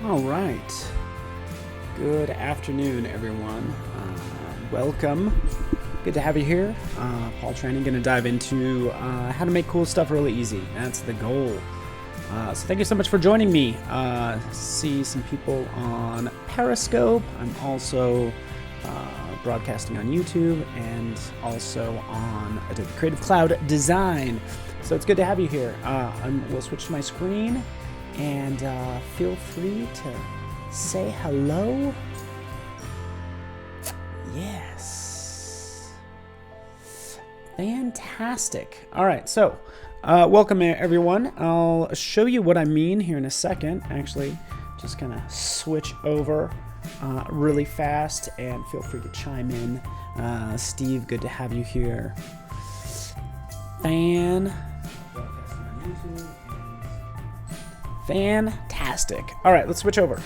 All right. Good afternoon, everyone. Welcome. Good to have you here. Paul Training, going to dive into how to make cool stuff really easy. That's the goal. So thank you so much for joining me. See some people on Periscope. I'm also broadcasting on YouTube and also on Adobe Creative Cloud Design. So it's good to have you here. We'll switch to my screen and feel free to say hello. Yes. Fantastic. All right, so welcome everyone. I'll show you what I mean here in a second. Actually, just kind of switch over really fast and feel free to chime in. Steve, good to have you here. Fantastic. All right, let's switch over.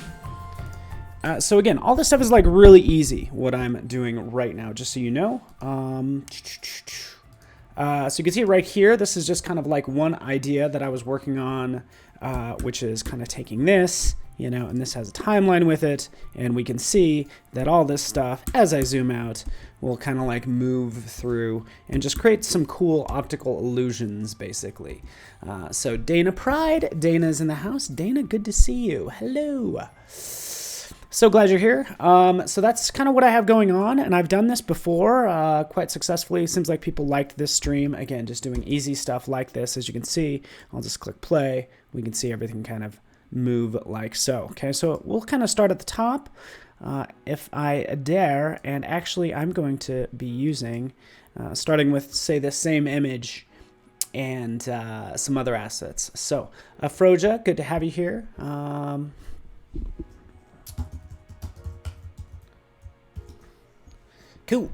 So again, all this stuff is like really easy, what I'm doing right now, just so you know. So you can see right here, this is just kind of like one idea that I was working on, which is kind of taking this, and this has a timeline with it, and we can see that all this stuff, as I zoom out, will kind of like move through and just create some cool optical illusions, basically. So Dana Pride, Dana's in the house. Dana, good to see you. Hello. So glad you're here. So that's kind of what I have going on, and I've done this before quite successfully. Seems like people liked this stream. Again, just doing easy stuff like this. As you can see, I'll just click play. We can see everything kind of move like so. Okay, so we'll kind of start at the top, if I dare, and actually I'm going to be using, starting with, say, this same image and some other assets. So, Froja, good to have you here. Cool.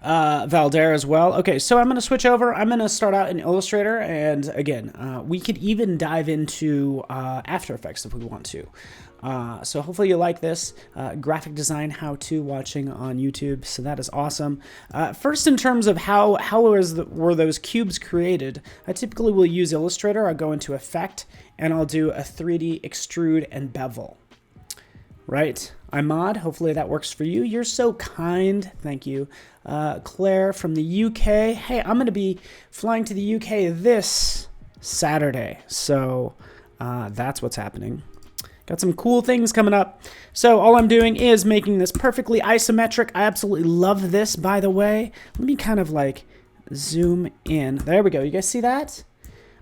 Valder as well. Okay, so I'm going to switch over. I'm going to start out in Illustrator, and again, we could even dive into After Effects if we want to. So hopefully you like this graphic design how-to watching on YouTube, so that is awesome. First, in terms of how were those cubes created, I typically will use Illustrator. I'll go into Effect, and I'll do a 3D Extrude and Bevel. Right? Imad, hopefully that works for you. You're so kind. Thank you. Claire from the UK. Hey, I'm going to be flying to the UK this Saturday. So that's what's happening. Got some cool things coming up. So all I'm doing is making this perfectly isometric. I absolutely love this, by the way. Let me kind of like zoom in. There we go. You guys see that?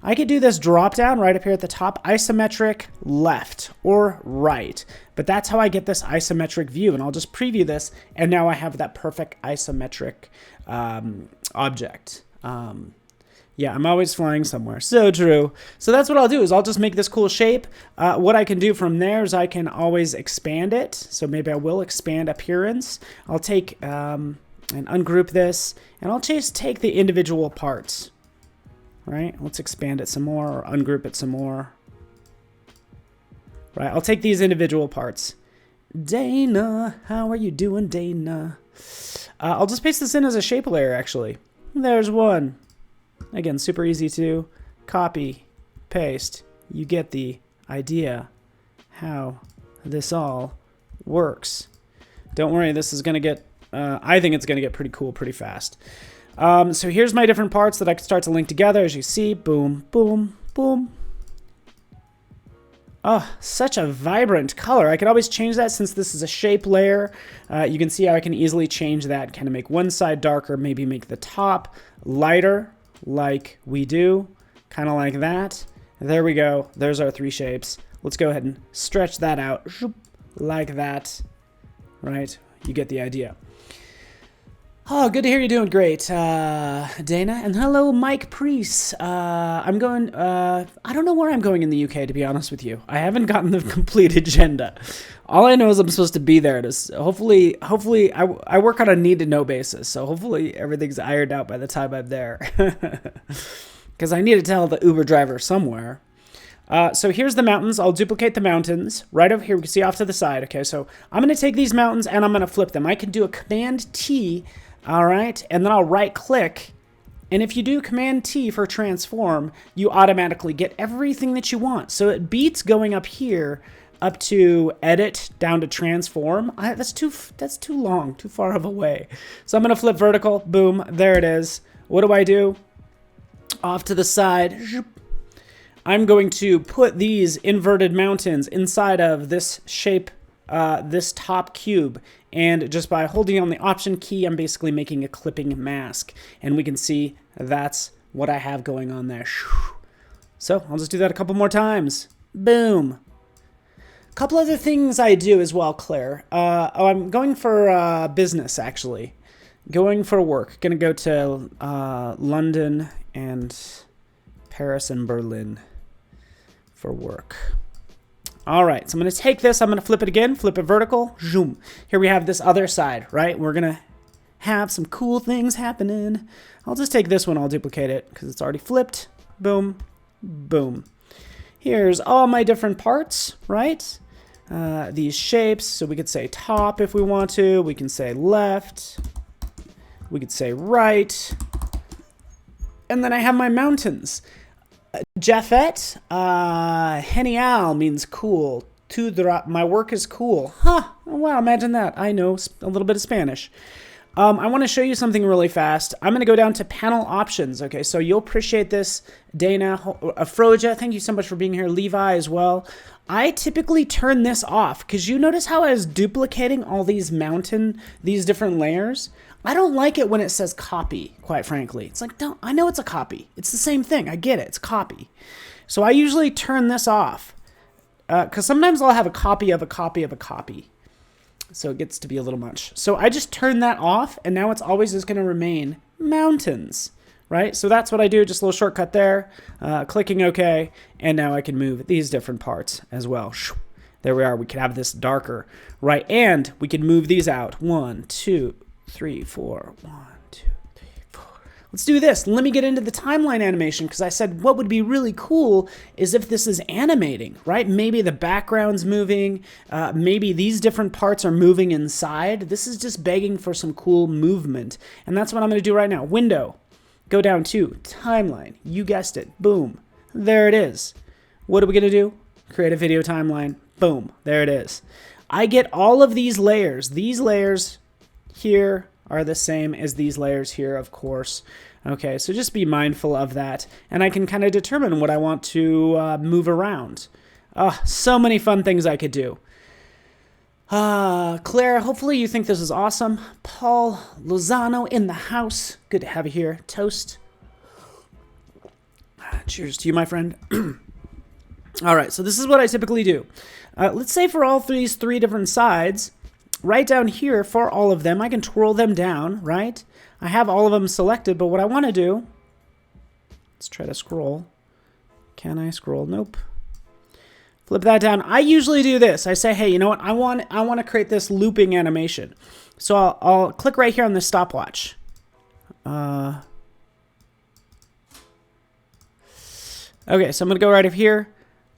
I could do this drop down right up here at the top, isometric left or right, but that's how I get this isometric view, and I'll just preview this, and now I have that perfect isometric object. Yeah, I'm always flying somewhere. So true. So that's what I'll do, is I'll just make this cool shape. What I can do from there is I can always expand it. So maybe I will expand appearance. I'll take and ungroup this, and I'll just take the individual parts. Right, let's expand it some more or ungroup it some more. Right, I'll take these individual parts. Dana, how are you doing, Dana? I'll just paste this in as a shape layer, actually. There's one. Again, super easy to copy, paste. You get the idea how this all works. Don't worry, this is going to get, I think it's going to get pretty cool pretty fast. So here's my different parts that I can start to link together. As you see, boom, boom, boom. Oh, such a vibrant color. I could always change that since this is a shape layer. You can see how I can easily change that, kind of make one side darker, maybe make the top lighter like we do, kind of like that. There we go. There's our three shapes. Let's go ahead and stretch that out like that, right? You get the idea. Oh, good to hear you're doing great, Dana. And hello, Mike Priest. I'm going, I don't know where I'm going in the UK, to be honest with you. I haven't gotten the complete agenda. All I know is I'm supposed to be there. Hopefully, I work on a need-to-know basis, so hopefully everything's ironed out by the time I'm there. Because I need to tell the Uber driver somewhere. So here's the mountains. I'll duplicate the mountains right over here. We can see off to the side. Okay, so I'm going to take these mountains and I'm going to flip them. I can do a Command-T. All right, and then I'll right click, and if you do Command T for transform, you automatically get everything that you want. So it beats going up here up to edit, down to transform. That's too long, too far of a way. So I'm gonna flip vertical, boom, there it is. What do I do? Off to the side, I'm going to put these inverted mountains inside of this shape, this top cube. And just by holding on the Option key, I'm basically making a clipping mask. And we can see that's what I have going on there. So I'll just do that a couple more times. Boom. A couple other things I do as well, Claire. I'm going for business, actually. Going for work. Gonna go to London and Paris and Berlin for work. All right, so I'm going to take this. I'm going to flip it again, flip it vertical. Zoom. Here we have this other side, right? We're going to have some cool things happening. I'll just take this one. I'll duplicate it because it's already flipped. Boom, boom. Here's all my different parts, right? These shapes. So we could say top if we want to. We can say left. We could say right. And then I have my mountains. Jafet, genial means cool. My work is cool. Huh, oh, wow, imagine that. I know a little bit of Spanish. I want to show you something really fast. I'm going to go down to panel options. Okay, so you'll appreciate this, Dana. Afroja, thank you so much for being here. Levi as well. I typically turn this off because you notice how I was duplicating all these different layers. I don't like it when it says copy, quite frankly. It's like, I know it's a copy. It's the same thing. I get it. It's copy. So I usually turn this off because sometimes I'll have a copy of a copy of a copy. So it gets to be a little much. So I just turn that off, and now it's always just going to remain mountains, right? So that's what I do. Just a little shortcut there, clicking OK, and now I can move these different parts as well. There we are. We can have this darker, right? And we can move these out. 1, 2, 3, 4. 1, 2, 3, 4. Let's do this. Let me get into the timeline animation because I said what would be really cool is if this is animating, right? Maybe the background's moving. Maybe these different parts are moving inside. This is just begging for some cool movement. And that's what I'm going to do right now. Window. Go down to timeline. You guessed it. Boom. There it is. What are we going to do? Create a video timeline. Boom. There it is. I get all of these layers. These layers here are the same as these layers here, of course. Okay, so just be mindful of that. And I can kind of determine what I want to move around. So many fun things I could do. Claire, hopefully you think this is awesome. Paul Lozano in the house. Good to have you here. Toast. Cheers to you, my friend. All right, so this is what I typically do. Let's say for all these three different sides, right down here for all of them, I can twirl them down, right? I have all of them selected, but what I want to do, let's try to scroll. Can I scroll? Nope. Flip that down. I usually do this. I say, hey, you know what? I want to create this looping animation. So I'll click right here on this stopwatch. Okay, so I'm going to go right over here.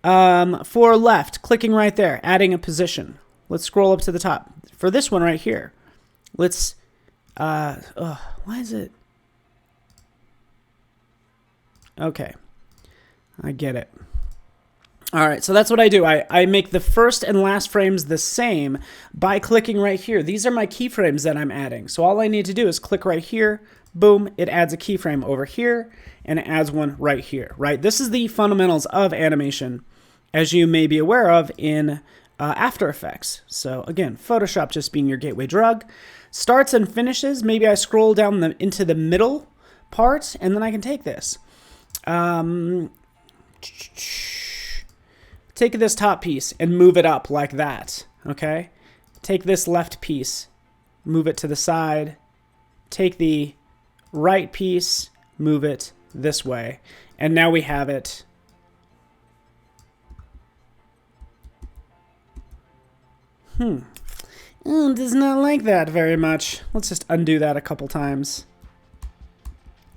For left, clicking right there, adding a position. Let's scroll up to the top. For this one right here, let's, why is it? Okay, I get it. All right, so that's what I do. I make the first and last frames the same by clicking right here. These are my keyframes that I'm adding. So all I need to do is click right here. Boom, it adds a keyframe over here, and it adds one right here, right? This is the fundamentals of animation, as you may be aware of in After Effects. So again, Photoshop just being your gateway drug. Starts and finishes, maybe I scroll down into the middle part, and then I can take this. Take this top piece and move it up like that, okay? Take this left piece, move it to the side. Take the right piece, move it this way. And now we have it. Does not like that very much. Let's just undo that a couple times.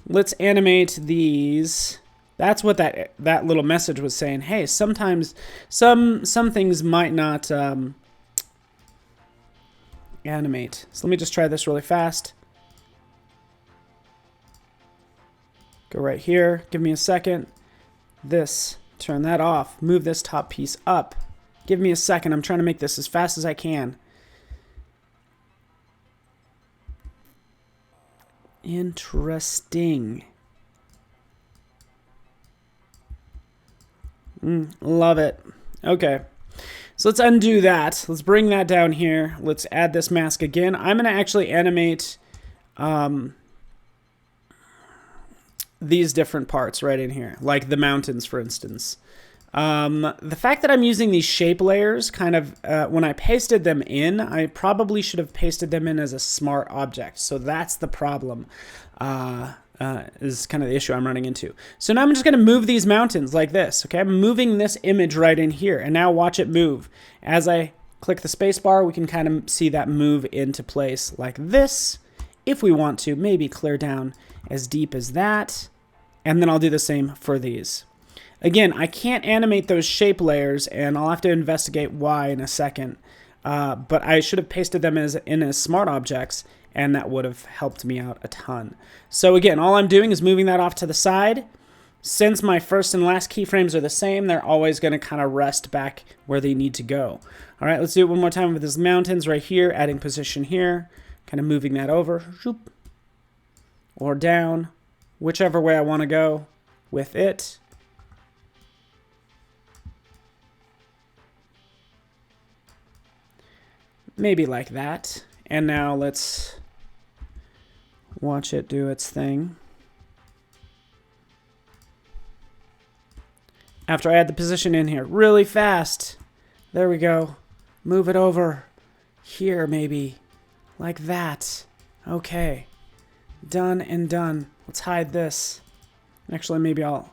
Let's animate these. That's what that little message was saying. Hey, sometimes some things might not animate. So let me just try this really fast. Go right here. Give me a second. This. Turn that off. Move this top piece up. Give me a second. I'm trying to make this as fast as I can. Interesting. Love it. Okay. So let's undo that. Let's bring that down here. Let's add this mask again. I'm going to actually animate these different parts right in here, like the mountains, for instance. The fact that I'm using these shape layers kind of, when I pasted them in, I probably should have pasted them in as a smart object. So that's the problem, is kind of the issue I'm running into. So now I'm just going to move these mountains like this. Okay, I'm moving this image right in here, and now watch it move. As I click the space bar, we can kind of see that move into place like this. If we want to, maybe clear down as deep as that. And then I'll do the same for these. Again, I can't animate those shape layers, and I'll have to investigate why in a second. But I should have pasted them in as smart objects, and that would have helped me out a ton. So again, all I'm doing is moving that off to the side. Since my first and last keyframes are the same, they're always going to kind of rest back where they need to go. All right, let's do it one more time with these mountains right here, adding position here, kind of moving that over, or down, whichever way I want to go with it. Maybe like that. And now let's watch it do its thing. After I add the position in here really fast. There we go. Move it over here maybe. Like that. Okay. Done and done. Let's hide this. Actually, maybe I'll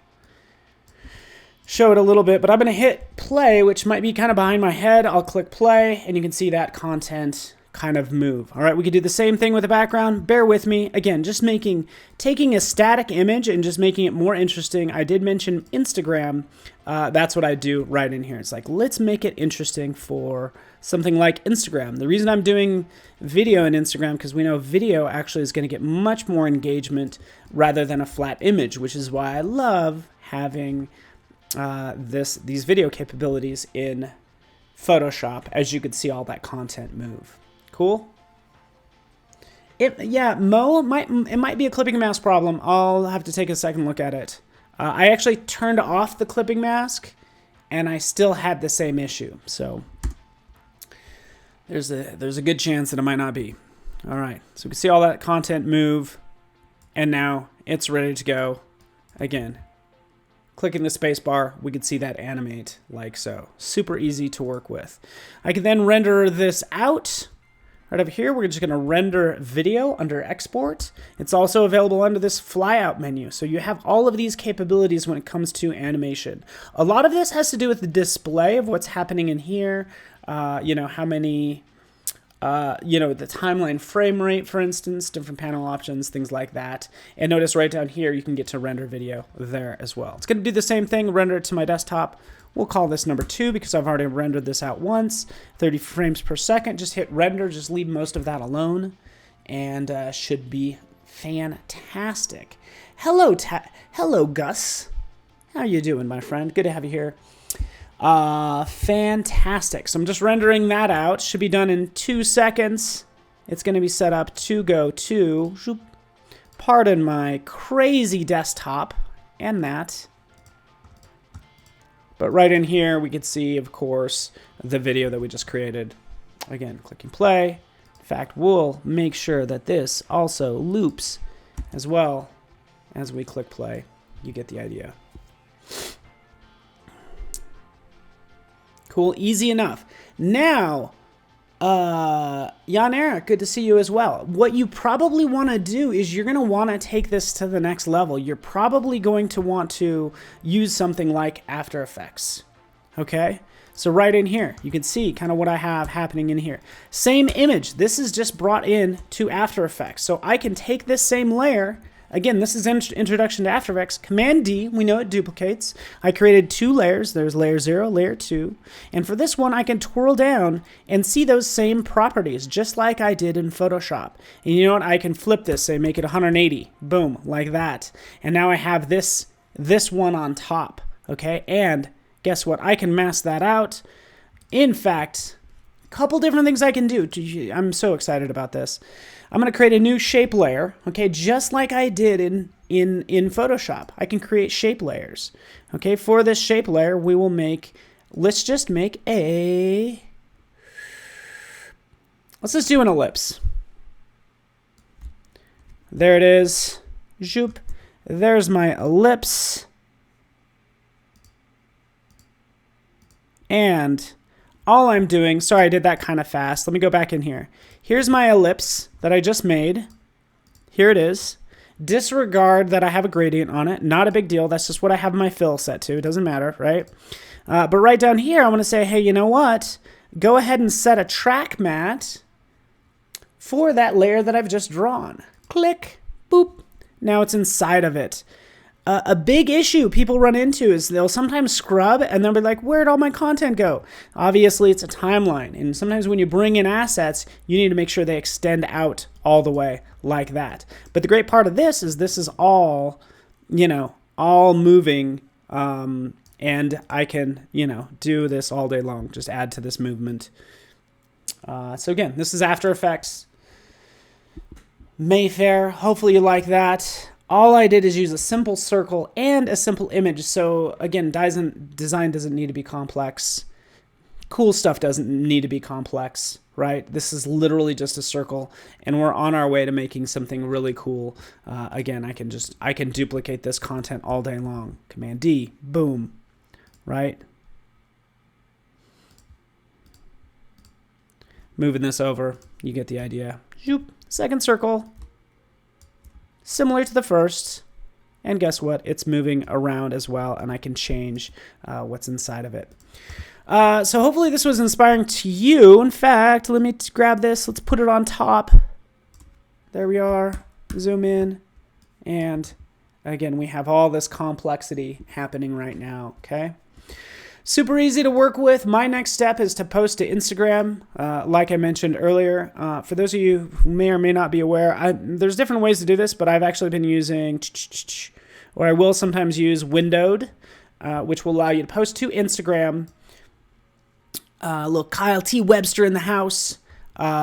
show it a little bit, but I'm going to hit play, which might be kind of behind my head. I'll click play, and you can see that content kind of move. All right, we could do the same thing with the background. Bear with me. Again, just taking a static image and just making it more interesting. I did mention Instagram. That's what I do right in here. It's like, let's make it interesting for something like Instagram. The reason I'm doing video in Instagram, because we know video actually is going to get much more engagement rather than a flat image, which is why I love having these video capabilities in Photoshop, as you could see all that content move. Cool. Yeah, it might be a clipping mask problem. I'll have to take a second look at it. I actually turned off the clipping mask, and I still had the same issue. So there's a good chance that it might not be. All right, so we can see all that content move, and now it's ready to go. Again, clicking the space bar, we could see that animate like so. Super easy to work with. I can then render this out. Right over here, we're just going to render video under export. It's also available under this flyout menu. So you have all of these capabilities when it comes to animation. A lot of this has to do with the display of what's happening in here. You know, how many, the timeline frame rate, for instance, different panel options, things like that. And notice right down here, you can get to render video there as well. It's going to do the same thing, render it to my desktop. We'll call this number 2 because I've already rendered this out once. 30 frames per second. Just hit render. Just leave most of that alone. And should be fantastic. Hello, Gus. How you doing, my friend? Good to have you here. Fantastic. So I'm just rendering that out. Should be done in 2 seconds. It's going to be set up to go to, pardon my crazy desktop and that. But right in here, we can see, of course, the video that we just created. Again, clicking play. In fact, we'll make sure that this also loops as well as we click play. You get the idea. Cool, easy enough. Now, Jan Erik, good to see you as well. What you probably want to do is you're going to want to take this to the next level. You're probably going to want to use something like After Effects. Okay? So right in here, you can see kind of what I have happening in here. Same image. This is just brought in to After Effects. So I can take this same layer. Again, this is introduction to After Effects. Command D, we know it duplicates. I created 2 layers. There's layer 0, layer 2. And for this one, I can twirl down and see those same properties, just like I did in Photoshop. And you know what? I can flip this, say make it 180. Boom, like that. And now I have this one on top, okay? And guess what? I can mask that out. In fact, a couple different things I can do. I'm so excited about this. I'm going to create a new shape layer, okay, just like I did in Photoshop. I can create shape layers. Okay, for this shape layer, we will let's just do an ellipse. There it is. Zoop. There's my ellipse. And all I'm doing, sorry, I did that kind of fast. Let me go back in here. Here's my ellipse that I just made. Here it is. Disregard that I have a gradient on it. Not a big deal. That's just what I have my fill set to. It doesn't matter, right? But right down here, I want to say, hey, you know what? Go ahead and set a track matte for that layer that I've just drawn. Click, boop. Now it's inside of it. A big issue people run into is they'll sometimes scrub and they'll be like, where'd all my content go? Obviously, it's a timeline. And sometimes when you bring in assets, you need to make sure they extend out all the way like that. But the great part of this is all, all moving. And I can, do this all day long. Just add to this movement. So again, this is After Effects. Mayfair. Hopefully you like that. All I did is use a simple circle and a simple image. So again, design doesn't need to be complex. Cool stuff doesn't need to be complex, right? This is literally just a circle, and we're on our way to making something really cool. Again, I can duplicate this content all day long. Command D, boom, right? Moving this over, you get the idea. Zoop, second circle. Similar to the first, and guess what? It's moving around as well, and I can change what's inside of it. So hopefully this was inspiring to you. In fact, let me grab this. Let's put it on top. There we are. Zoom in. And again, we have all this complexity happening right now, okay? Super easy to work with. My next step is to post to Instagram, like I mentioned earlier. For those of you who may or may not be aware, there's different ways to do this, but I've actually been using, or I will sometimes use Windowed, which will allow you to post to Instagram. Little Kyle T. Webster in the house,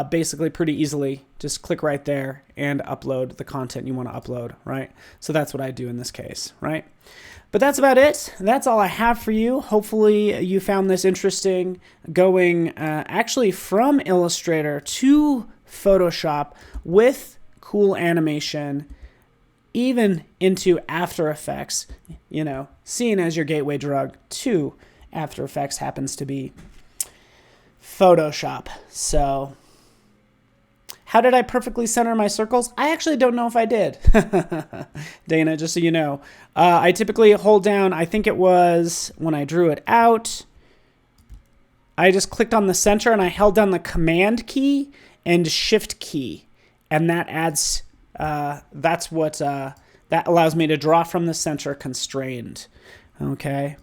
basically pretty easily. Just click right there and upload the content you want to upload, right? So that's what I do in this case, right? But that's about it. That's all I have for you. Hopefully you found this interesting, going actually from Illustrator to Photoshop with cool animation, even into After Effects, seeing as your gateway drug to After Effects happens to be Photoshop. So how did I perfectly center my circles? I actually don't know if I did. Dana, just so you know. I typically hold down, I think it was when I drew it out, I just clicked on the center and I held down the Command key and Shift key. And that adds, that's what, that allows me to draw from the center constrained. Okay,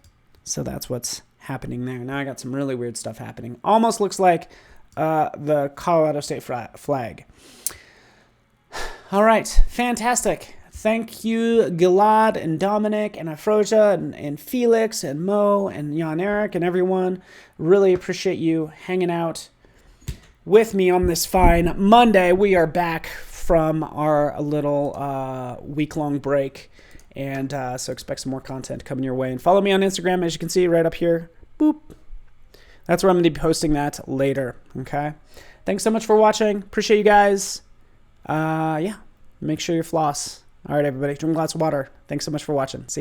so that's what's happening there. Now I got some really weird stuff happening. Almost looks like the Colorado State flag. All right, fantastic. Thank you, Gilad and Dominic and Afroja and Felix and Mo and Jan Eric and everyone. Really appreciate you hanging out with me on this fine Monday. We are back from our little week-long break, and so expect some more content coming your way. And follow me on Instagram, as you can see right up here. Boop. That's where I'm going to be posting that later, okay? Thanks so much for watching. Appreciate you guys. Yeah, make sure you floss. All right, everybody, drink lots of water. Thanks so much for watching. See ya.